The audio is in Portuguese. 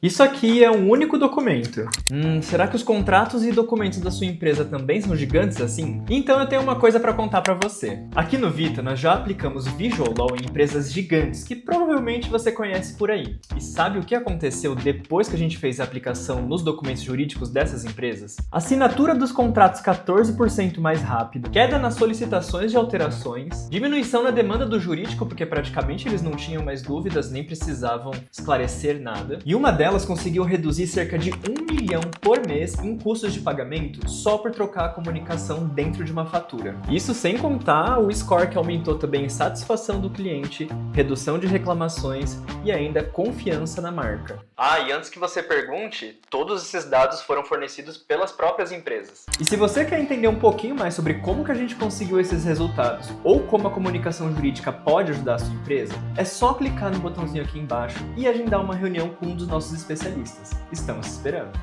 Isso aqui é um único documento. Será que os contratos e documentos da sua empresa também são gigantes assim? Então eu tenho uma coisa para contar para você. Aqui no Vita nós já aplicamos Visual Law em empresas gigantes que provavelmente você conhece por aí. E sabe o que aconteceu depois que a gente fez a aplicação nos documentos jurídicos dessas empresas? Assinatura dos contratos 14% mais rápida, queda nas solicitações de alterações, diminuição na demanda do jurídico porque praticamente eles não tinham mais dúvidas nem precisavam esclarecer nada, e uma delas conseguiu reduzir cerca de 1 milhão por mês em custos de pagamento só por trocar a comunicação dentro de uma fatura. Isso sem contar o score que aumentou também em satisfação do cliente, redução de reclamações e ainda confiança na marca. E antes que você pergunte, todos esses dados foram fornecidos pelas próprias empresas. E se você quer entender um pouquinho mais sobre como que a gente conseguiu esses resultados ou como a comunicação jurídica pode ajudar a sua empresa, é só clicar no botãozinho aqui embaixo e agendar uma reunião com um dos nossos especialistas. Estamos esperando!